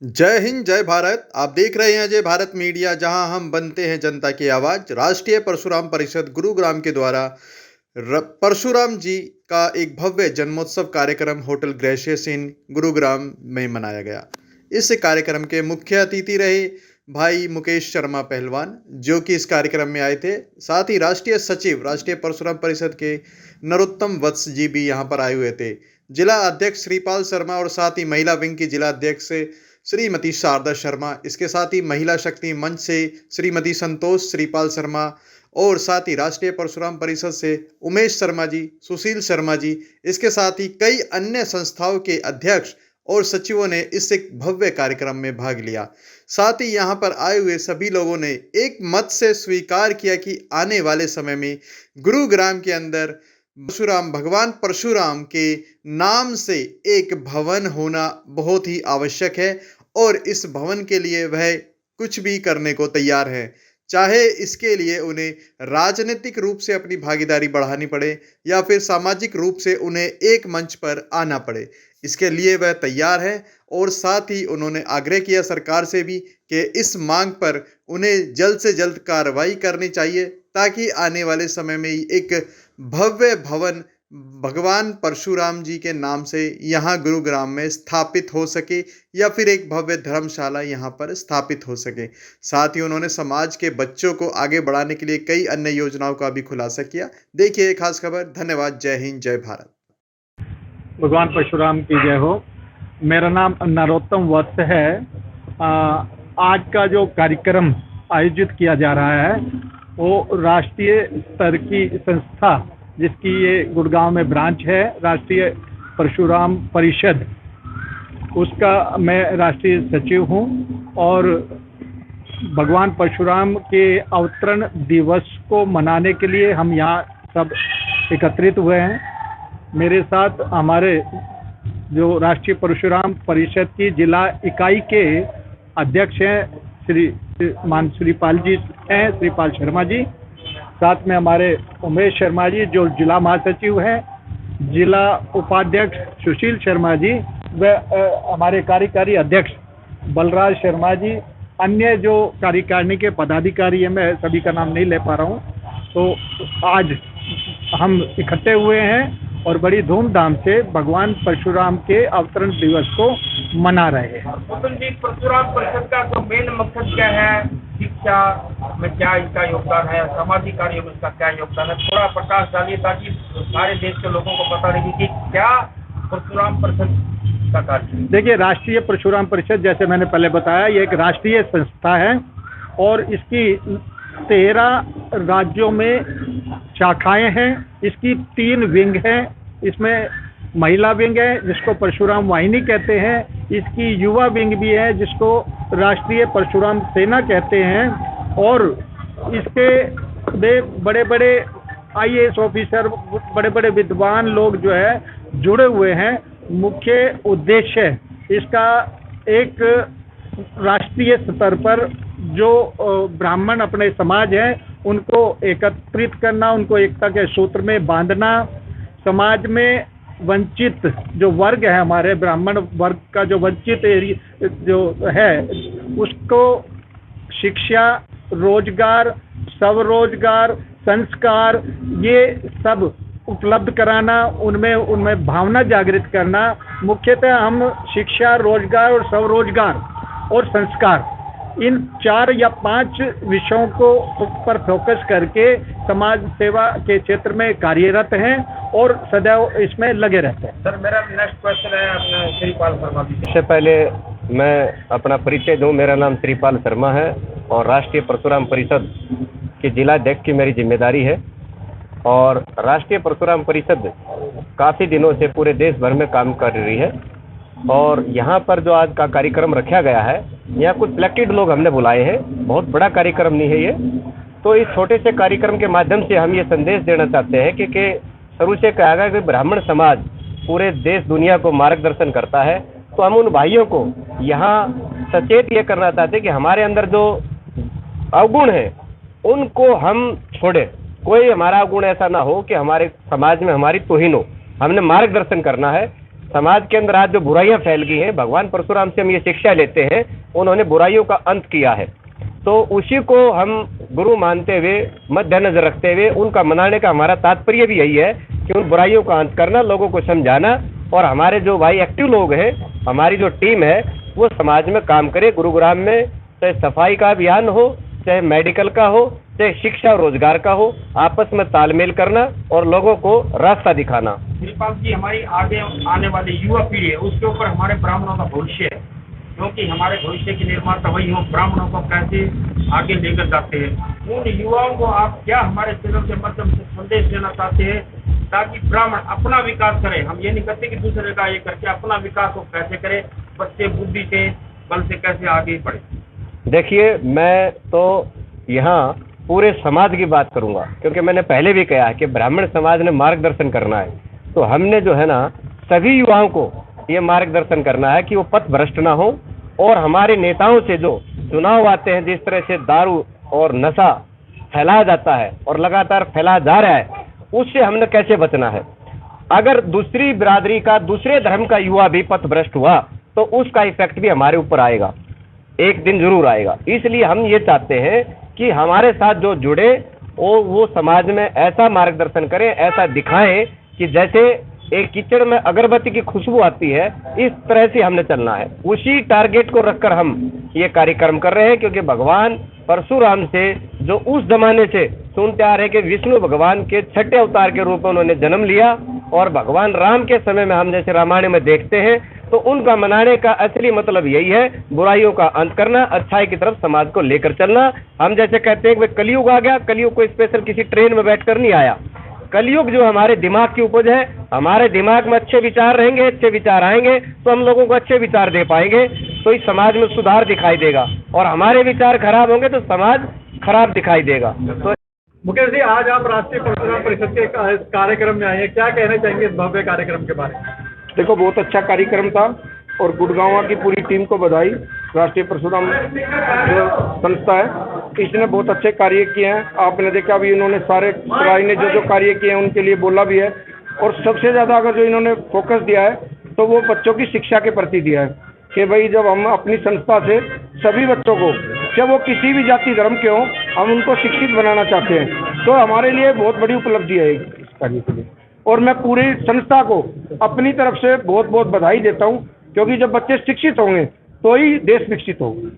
जय हिंद, जय भारत। आप देख रहे हैं जय भारत मीडिया, जहां हम बनते हैं जनता की आवाज। राष्ट्रीय परशुराम परिषद गुरुग्राम के द्वारा परशुराम जी का एक भव्य जन्मोत्सव कार्यक्रम होटल ग्रेशियस इन गुरुग्राम में मनाया गया। इस कार्यक्रम के मुख्य अतिथि रहे भाई मुकेश शर्मा पहलवान, जो कि इस कार्यक्रम में आए थे। साथ ही राष्ट्रीय सचिव राष्ट्रीय परशुराम परिषद के नरोत्तम वत्स जी भी यहाँ पर आए हुए थे। जिला अध्यक्ष श्रीपाल शर्मा और साथ ही महिला विंग की जिला अध्यक्ष श्रीमती शारदा शर्मा, इसके साथ ही महिला शक्ति मंच से श्रीमती संतोष श्रीपाल शर्मा और साथ ही राष्ट्रीय परशुराम परिषद से उमेश शर्मा जी, सुशील शर्मा जी, इसके साथ ही कई अन्य संस्थाओं के अध्यक्ष और सचिवों ने इस एक भव्य कार्यक्रम में भाग लिया। साथ ही यहाँ पर आए हुए सभी लोगों ने एक मत से स्वीकार किया कि आने वाले समय में गुरुग्राम के अंदर परशुराम भगवान परशुराम के नाम से एक भवन होना बहुत ही आवश्यक है और इस भवन के लिए वह कुछ भी करने को तैयार है, चाहे इसके लिए उन्हें राजनीतिक रूप से अपनी भागीदारी बढ़ानी पड़े या फिर सामाजिक रूप से उन्हें एक मंच पर आना पड़े। इसके लिए वह तैयार है और साथ ही उन्होंने आग्रह किया सरकार से भी कि इस मांग पर उन्हें जल्द से जल्द कार्रवाई करनी चाहिए, ताकि आने वाले समय में एक भव्य भवन भगवान परशुराम जी के नाम से यहाँ गुरुग्राम में स्थापित हो सके या फिर एक भव्य धर्मशाला यहाँ पर स्थापित हो सके। साथ ही उन्होंने समाज के बच्चों को आगे बढ़ाने के लिए कई अन्य योजनाओं का भी खुलासा किया। देखिए एक खास खबर। धन्यवाद। जय हिंद, जय भारत। भगवान परशुराम की जय हो। मेरा नाम नरोत्तम वत्स है। आज का जो कार्यक्रम आयोजित किया जा रहा है वो राष्ट्रीय स्तर की संस्था, जिसकी ये गुड़गांव में ब्रांच है, राष्ट्रीय परशुराम परिषद, उसका मैं राष्ट्रीय सचिव हूँ। और भगवान परशुराम के अवतरण दिवस को मनाने के लिए हम यहाँ सब एकत्रित हुए हैं। मेरे साथ हमारे जो राष्ट्रीय परशुराम परिषद की जिला इकाई के अध्यक्ष हैं श्रीपाल जी हैं, श्रीपाल शर्मा जी। साथ में हमारे उमेश शर्मा जी जो जिला महासचिव हैं, जिला उपाध्यक्ष सुशील शर्मा जी व हमारे कार्यकारी अध्यक्ष बलराज शर्मा जी। अन्य जो कार्यकारिणी के पदाधिकारी हैं, मैं सभी का नाम नहीं ले पा रहा हूँ। तो आज हम इकट्ठे हुए हैं और बड़ी धूमधाम से भगवान परशुराम के अवतरण दिवस को मना रहे हैं। जी, परशुराम परिषद का तो मेन मकसद क्या है? शिक्षा में क्या इसका योगदान है, सामाजिक कार्यों में इसका क्या योगदान है? थोड़ा प्रकाश डालिए ताकि सारे देश के लोगों को पता लगे कि क्या परशुराम परिषद का कार्य। देखिए, राष्ट्रीय परशुराम परिषद, जैसे मैंने पहले बताया, ये एक राष्ट्रीय संस्था है और इसकी 13 राज्यों में शाखाएं हैं। इसकी 3 विंग हैं। इसमें महिला विंग है जिसको परशुराम वाहिनी कहते हैं, इसकी युवा विंग भी है जिसको राष्ट्रीय परशुराम सेना कहते हैं, और इसके बड़े बड़े IAS ऑफिसर, बड़े बड़े विद्वान लोग जो है जुड़े हुए हैं। मुख्य उद्देश्य इसका एक राष्ट्रीय स्तर पर जो ब्राह्मण अपने समाज हैं उनको एकत्रित करना, उनको एकता के सूत्र में बांधना, समाज में वंचित जो वर्ग है, हमारे ब्राह्मण वर्ग का जो वंचित जो है, उसको शिक्षा, रोजगार, स्वरोजगार, संस्कार, ये सब उपलब्ध कराना, उनमें भावना जागृत करना। मुख्यतः हम शिक्षा, रोजगार और स्वरोजगार और संस्कार, इन 4 या 5 विषयों को पर फोकस करके समाज सेवा के क्षेत्र में कार्यरत हैं और सदैव इसमें लगे रहते हैं। सर, मेरा नेक्स्ट क्वेश्चन है अपने श्रीपाल शर्मा जी। इससे पहले मैं अपना परिचय दूं। मेरा नाम श्रीपाल शर्मा है और राष्ट्रीय परशुराम परिषद के जिला अध्यक्ष की मेरी जिम्मेदारी है। और राष्ट्रीय परशुराम परिषद काफ़ी दिनों से पूरे देश भर में काम कर रही है और यहाँ पर जो आज का कार्यक्रम रखा गया है, यहाँ कुछ सिलेक्टेड लोग हमने बुलाए हैं। बहुत बड़ा कार्यक्रम नहीं है ये। तो इस छोटे से कार्यक्रम के माध्यम से हम ये संदेश देना चाहते हैं कि शुरू से कहा गया कि ब्राह्मण समाज पूरे देश दुनिया को मार्गदर्शन करता है। तो हम उन भाइयों को यहाँ सचेत ये करना चाहते हैं कि हमारे अंदर जो अवगुण है उनको हम छोड़ें। कोई हमारा अवगुण ऐसा ना हो कि हमारे समाज में हमारी तौहीन हो। हमने मार्गदर्शन करना है समाज के अंदर आज जो बुराइयां फैल गई हैं, भगवान परशुराम से हम ये शिक्षा लेते हैं, उन्होंने बुराइयों का अंत किया है। तो उसी को हम गुरु मानते हुए, मद्देनजर रखते हुए उनका मनाने का हमारा तात्पर्य भी यही है कि उन बुराइयों का अंत करना, लोगों को समझाना, और हमारे जो भाई एक्टिव लोग हैं, हमारी जो टीम है, वो समाज में काम करे। गुरुग्राम में चाहे सफाई का अभियान हो, चाहे मेडिकल का हो, चाहे शिक्षा और रोजगार का हो, आपस में तालमेल करना और लोगों को रास्ता दिखाना। श्रीपाल जी, हमारी आगे आने वाली युवा पीढ़ी है, उसके ऊपर हमारे ब्राह्मणों का भविष्य है, क्योंकि हमारे भविष्य के निर्माता वही हो। ब्राह्मणों को कैसे आगे लेकर जाते हैं, उन युवाओं को आप क्या हमारे चैनल के माध्यम से संदेश देना चाहते हैं, ताकि ब्राह्मण अपना विकास करें? हम ये नहीं कहते कि दूसरे का ये करके अपना विकास वो कैसे करें, बच्चे बुद्धि से, बल से कैसे आगे बढ़े? देखिए, मैं तो यहाँ पूरे समाज की बात करूँगा, क्योंकि मैंने पहले भी कहा है कि ब्राह्मण समाज ने मार्गदर्शन करना है। तो हमने जो है ना, सभी युवाओं को ये मार्गदर्शन करना है कि वो पथ भ्रष्ट ना हो, और हमारे नेताओं से जो चुनाव आते हैं, जिस तरह से दारू और नशा फैलाया जाता है और लगातार फैलाया जा रहा है, उससे हमने कैसे बचना है। अगर दूसरी बिरादरी का, दूसरे धर्म का युवा भी पथ भ्रष्ट हुआ तो उसका इफेक्ट भी हमारे ऊपर आएगा, एक दिन जरूर आएगा। इसलिए हम ये चाहते हैं कि हमारे साथ जो जुड़े वो समाज में ऐसा मार्गदर्शन करें, ऐसा दिखाएं कि जैसे एक कीचड़ में अगरबत्ती की खुशबू आती है, इस तरह से हमने चलना है। उसी टारगेट को रखकर हम ये कार्यक्रम कर रहे हैं, क्योंकि भगवान परशुराम से जो उस जमाने से सुनते आ रहे कि विष्णु भगवान के छठे अवतार के रूप में उन्होंने जन्म लिया, और भगवान राम के समय में हम जैसे रामायण में देखते हैं, तो उनका मनाने का असली मतलब यही है, बुराइयों का अंत करना, अच्छाई की तरफ समाज को लेकर चलना। हम जैसे कहते हैं कि कलयुग आ गया, कलयुग को स्पेशल किसी ट्रेन में बैठकर नहीं आया। कलयुग जो हमारे दिमाग की उपज है, हमारे दिमाग में अच्छे विचार रहेंगे, अच्छे विचार आएंगे तो हम लोगों को अच्छे विचार दे पाएंगे, तो इस समाज में सुधार दिखाई देगा। और हमारे विचार खराब होंगे तो समाज खराब दिखाई देगा। तो मुकेश जी, आज आप राष्ट्रीय परशुराम परिषद के कार्यक्रम में आए हैं, क्या कहना चाहेंगे इस भव्य कार्यक्रम के बारे में? देखो, बहुत अच्छा कार्यक्रम था, और गुड़गांव की पूरी टीम को बधाई। राष्ट्रीय परशुराम जो संस्था है, इसने बहुत अच्छे कार्य किए हैं। आपने देखा भी, इन्होंने सारे सराय ने जो कार्य किए हैं उनके लिए बोला भी है, और सबसे ज़्यादा अगर जो इन्होंने फोकस दिया है तो वो बच्चों की शिक्षा के प्रति दिया है कि भाई जब हम अपनी संस्था से सभी बच्चों को, चाहे वो किसी भी जाति धर्म के हों, हम उनको शिक्षित बनाना चाहते हैं, तो हमारे लिए बहुत बड़ी उपलब्धि है इस कार्य के लिए। और मैं पूरी संस्था को अपनी तरफ से बहुत बहुत बधाई देता हूँ, क्योंकि जब बच्चे शिक्षित होंगे तो ही देश विकसित होगा।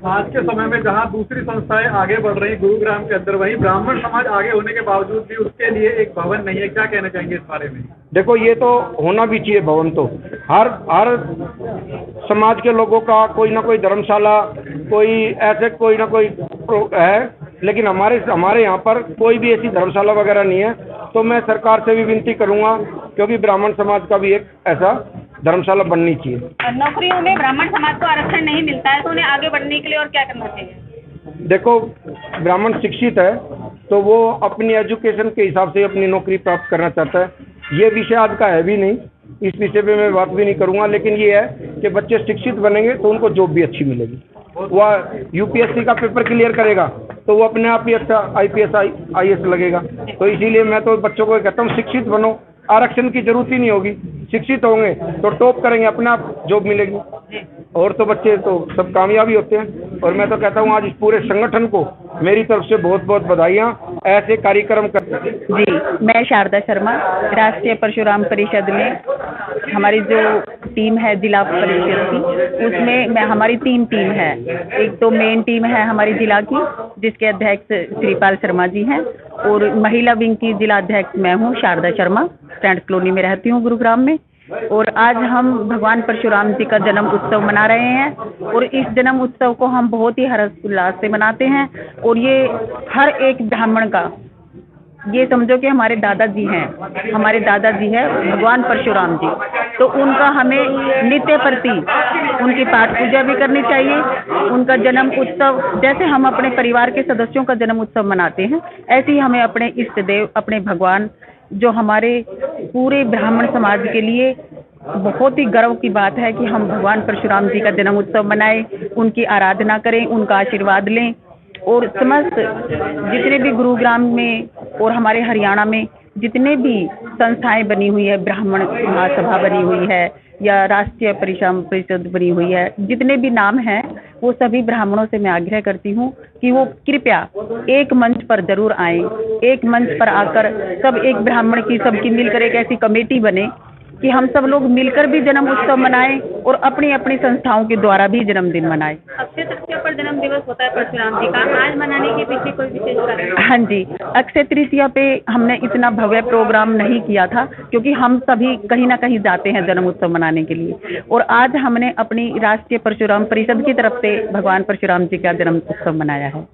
आज के समय में जहां दूसरी संस्थाएं आगे बढ़ रही गुरुग्राम के अंदर, वहीं ब्राह्मण समाज आगे होने के बावजूद भी उसके लिए एक भवन नहीं है, क्या कहना चाहेंगे इस बारे में? देखो, ये तो होना भी चाहिए भवन, तो हर समाज के लोगों का कोई ना कोई धर्मशाला, कोई ऐसे कोई ना कोई है, लेकिन हमारे यहाँ पर कोई भी ऐसी धर्मशाला वगैरह नहीं है। तो मैं सरकार से भी विनती करूँगा, क्योंकि ब्राह्मण समाज का भी एक ऐसा धर्मशाला बननी चाहिए। नौकरियों में ब्राह्मण समाज को आरक्षण नहीं मिलता है, तो उन्हें आगे बढ़ने के लिए और क्या करना चाहिए? देखो, ब्राह्मण शिक्षित है तो वो अपनी एजुकेशन के हिसाब से अपनी नौकरी प्राप्त करना चाहता है। ये विषय आज का है भी नहीं, इस विषय पे मैं बात भी नहीं करूँगा, लेकिन ये है कि बच्चे शिक्षित बनेंगे तो उनको जॉब भी अच्छी मिलेगी। वह यूपीएससी का पेपर क्लियर करेगा तो वो अपने आप ही अच्छा IPS IAS लगेगा। तो इसीलिए मैं तो बच्चों को कहता हूँ, शिक्षित बनो, आरक्षण की जरूरत ही नहीं होगी। शिक्षित होंगे तो टॉप करेंगे, अपने आप जॉब मिलेगी, और तो बच्चे तो सब कामयाबी होते हैं। और मैं तो कहता हूँ, आज इस पूरे संगठन को मेरी तरफ से बहुत बहुत बधाइयाँ, ऐसे कार्यक्रम कर। जी, मैं शारदा शर्मा, राष्ट्रीय परशुराम परिषद में हमारी जो टीम है जिला परिषद की, उसमें हमारी 3 टीम है। एक तो मेन टीम है हमारी जिला की, जिसके अध्यक्ष श्रीपाल शर्मा जी हैं, और महिला विंग की जिला अध्यक्ष मैं हूँ, शारदा शर्मा, फ्रेंड्स कॉलोनी में रहती हूँ गुरुग्राम में। और आज हम भगवान परशुराम जी का जन्म उत्सव मना रहे हैं, और इस जन्म उत्सव को हम बहुत ही हर्षोल्लास से मनाते हैं। और ये हर एक ब्राह्मण का, ये समझो कि हमारे दादाजी हैं, हमारे दादाजी है भगवान परशुराम जी, तो उनका हमें नित्य प्रति उनकी पाठ पूजा भी करनी चाहिए। उनका जन्म उत्सव जैसे हम अपने परिवार के सदस्यों का जन्म उत्सव मनाते हैं, ऐसे ही हमें अपने इष्ट देव, अपने भगवान, जो हमारे पूरे ब्राह्मण समाज के लिए बहुत ही गर्व की बात है कि हम भगवान परशुराम जी का जन्म उत्सव मनाएं, उनकी आराधना करें, उनका आशीर्वाद लें। और समस्त जितने भी गुरुग्राम में और हमारे हरियाणा में जितने भी संस्थाएं बनी हुई है, ब्राह्मण महासभा बनी हुई है या राष्ट्रीय परिश्रम परिषद बनी हुई है, जितने भी नाम हैं वो सभी ब्राह्मणों से मैं आग्रह करती हूँ कि वो कृपया एक मंच पर जरूर आएं। एक मंच पर आकर सब एक ब्राह्मण की सबकी मिलकर एक ऐसी कमेटी बने कि हम सब लोग मिलकर भी जन्म उत्सव मनाएं और अपनी अपनी संस्थाओं के द्वारा भी जन्मदिन मनाएं। अक्षय तृतीया पर जन्म दिवस होता है परशुराम जी का, आज मनाने के पीछे कोई विशेष कारण है? हाँ जी, अक्षय तृतीया पे हमने इतना भव्य प्रोग्राम नहीं किया था क्योंकि हम सभी कहीं ना कहीं जाते हैं जन्म उत्सव मनाने के लिए, और आज हमने अपनी राष्ट्रीय परशुराम परिषद की तरफ से भगवान परशुराम जी का जन्म उत्सव मनाया है।